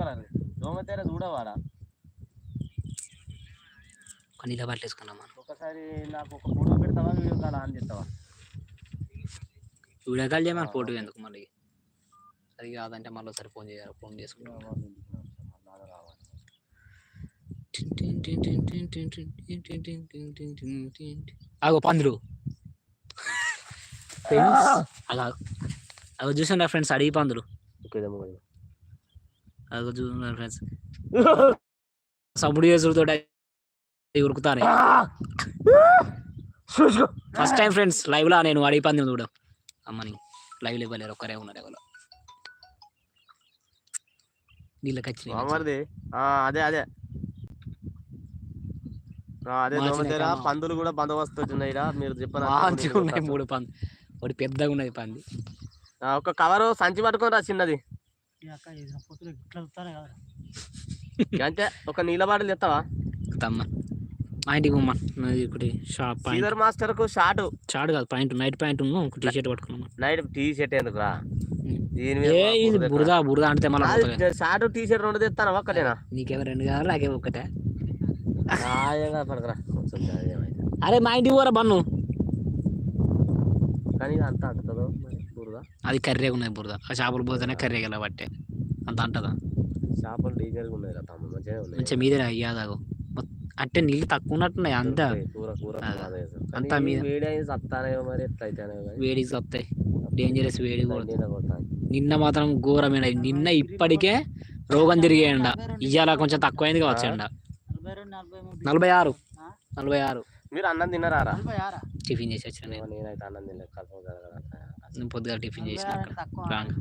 Colour దోమతెర చూడవాడా నీళ్ళ bottle వేసుకున్నాం మనం. ఒకసారి నాకు ఒక ఫోటో పెడతావా వీడియో కాల్ ఆన్ చేస్తావా? వీడియో కాల్ చేయమని ఫోటో ఎందుకు మళ్ళీ? అది కాదంటే మళ్ళీ ఒకసారి ఫోన్ చేయాలి. ఫోన్ చేసుకుంటాం. అగో పందులు అలా అవి చూసాను ఫ్రెండ్స్, అడిగి పందులు అవి చూస్తున్నారు ఫ్రెండ్స్. సముడు చేసుడుతో ఉరుకుతానే. ఫస్ట్ టైం ఫ్రెండ్స్ లైవ్ లా నేను అడిగి పందులు చూడ. అమ్మని లైవ్ ఇవ్వలేరు, ఒక్కరే ఉన్నారు ఎవరో. నీళ్ళకి అదే అదే అదే దోమతెర పందులు కూడా బందోబస్తు ఉన్నాయి. మీరు చెప్పిన 3 పంది, ఒకటి పెద్దగా ఉన్నది పంది. ఒక కవరు సంచి పట్టుకొని రా చిన్నది అంటే ఒక నీళ్ళ బాటిల్ తెస్తావా? తమ్మ మా ఇంటికి ఒకటి షాప్ సీజర్ మాస్టర్ కు షార్ట్ కాదు పాయింట్, నైట్ పాయింట్ ఒక టీ షర్ట్ పట్టుకున్నాం. నైట్ టీ షర్ట్ ఎందుకు రా? బురద అంటే మళ్ళీ షార్ట్ టీ షర్ట్ 2 తెస్తాను ఒక్కటేనా? నీకేమో 2 కావాలి, నాకేమో ఒక్కటే. పడకరా అరే మా ఇంటికి పోరా బన్ను. కానీ అంత అంటుందో బురద, అది కర్రీగా ఉన్నది బురద. ఆ చేపలు పోతేనే కర్రీ గల బట్టే అంత అంటదా? చేపలు డీజర్ ఉన్నాయి మంచిగా మీదే అయ్యాదాగు అంటే నీళ్ళు తక్కువ ఉన్నట్టున్నాయి. అంతా అంతా మీద వేడికి వస్తాయి, డేంజరస్ వేడి. నిన్న మాత్రం ఘోరమైన, నిన్న ఇప్పటికే రోగం తిరిగే ఎండ. ఇవాళ కొంచెం తక్కువైంది కావచ్చు ఎండ. 46. మీరు అన్నం తిన్నారా? టిఫిన్ చేసి వచ్చిన నేనైతే అన్నం తినలేదు. పొద్దుగా టిఫిన్ చేసిన రాంగ్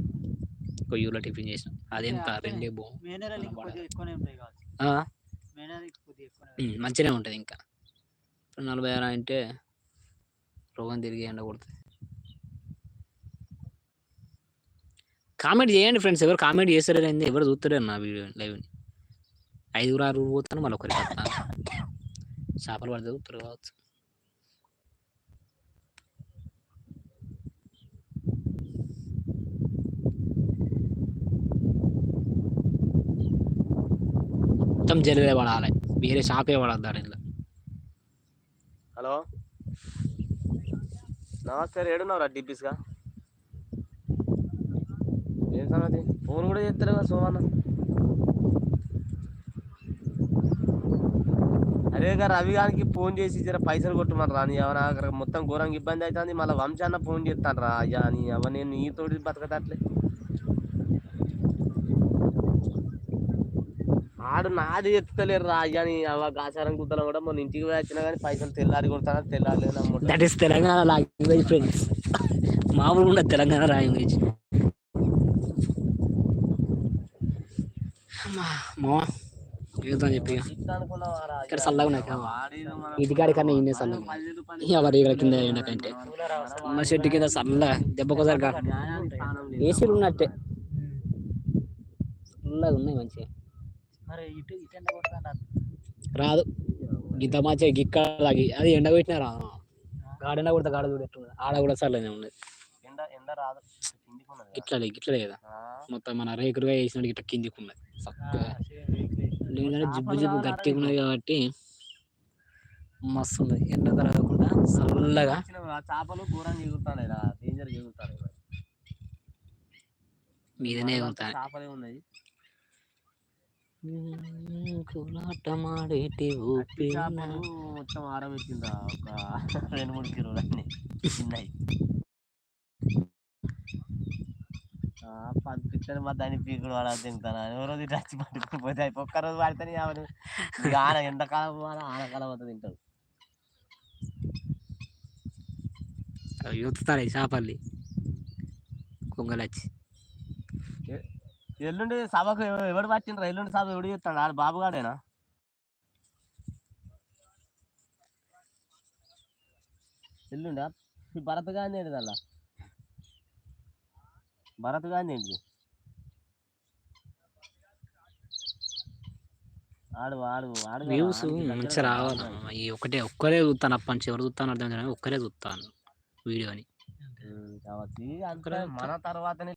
కొయ్యూలో టిఫిన్ చేసిన. అదెంత 2 మంచిగానే ఉంటుంది. ఇంకా 46 అంటే రోగం తిరిగి ఎండ కొడుతుంది. కామెంట్ చేయండి ఫ్రెండ్స్. ఎవరు కామెంట్ చేస్తారో ఎవరు చూస్తారో నా వీడియో లైవ్. 5-6 పోతాను, మళ్ళీ ఒకరికి వస్తాను. చేపలు పడితే చూస్తారు కావచ్చు. మొత్తం జల్లే పడాలి, వేరే షాపే పడద్దు ఇంట్లో. హలో నమస్తే, ఏడున్నావురా? డిపిస్గా ఏం సంగతి? ఫోన్ కూడా చేస్తారు కదా సోమన్న. అరే గారు రవి గారికి ఫోన్ చేసి జర పైసలు కొట్టమని రా. నీ ఎవరు అక్కడ మొత్తం ఘోరంగా ఇబ్బంది అవుతుంది. మళ్ళీ వంశాన్న ఫోన్ చేస్తాను రా. అయ్యా నీ ఎవరు, నేను నీతోటి బతకట్లే. ఆడు నాది ఎత్తుతలేరు రా. అయ్యా నీ అవ గాచారం గుద్దలు కూడా మొన్న ఇంటికి పోయి వచ్చినా కానీ పైసలు తెల్లారి కొడతానా తెల్లారలేదు. That is Telangana language friends. మామూలు ఉండదు తెలంగాణ లాంగ్వేజ్. చెప్పి ఇక్కడ చల్లగా ఉన్నాయి. ఇంటికాడి కన్నా ఇన్నే చల్లగా ఎవరి కింద కంటే ఉన్న చెట్టు కింద చల్లగా దెబ్బకోసారి ఏసీలు ఉన్నట్టే చల్లగా ఉన్నాయి మంచిగా. రాదు ఇంత మంచిగా గిక్కలాగి అది ఎండ పెట్టినా రా. గాడెండ కొడితే గాడ చూడట్టు ఆడ కూడా చల్లనే ఉన్నది. గిట్లలే కదా మొత్తం మన రేకులుగా వేసినట్టు ఇట్లా కిందికి ఉన్నది. లేదంటే జిబ్బు గట్టిగా ఉన్నది కాబట్టి మస్తు ఉంది. ఎండ తరగకుండా చల్లగా. మీదనే ఎగురుతాయి. మొత్తం ఆరబెట్టిందా ఒక 2-3 కిలోలు అన్ని చిన్నవి. పంపించాను మా దాన్ని పీకుడు వాడ తింటాను. ఎవరో వచ్చి పట్టుకుని పోతే ఒక్కరోజు పడితేనే ఆన ఎండాకాలం ఆనకాలం అంతా తింటాడు. యూతాయి చేపల్లి కొంగలచ్చి. ఎల్లుండి సభకు ఎవడు పట్టిండ్రా? ఎల్లుండి సభ ఎవడు చేస్తాడు? ఆడు బాబుగాడేనా? ఎల్లుండా భరత్ గాంధీ ఏంటి? అలా భరత్ గాంధీ ఏంటి? ఆడు ఆడు ఆడు వ్యూస్ మంచిగా రావాలి. ఒక్కరే చూస్తాను అప్పటి నుంచి. ఎవరు చూస్తాను అర్థం కానీ ఒక్కరే చూస్తాను వీడియోని. కావచ్చు మన తర్వాతనే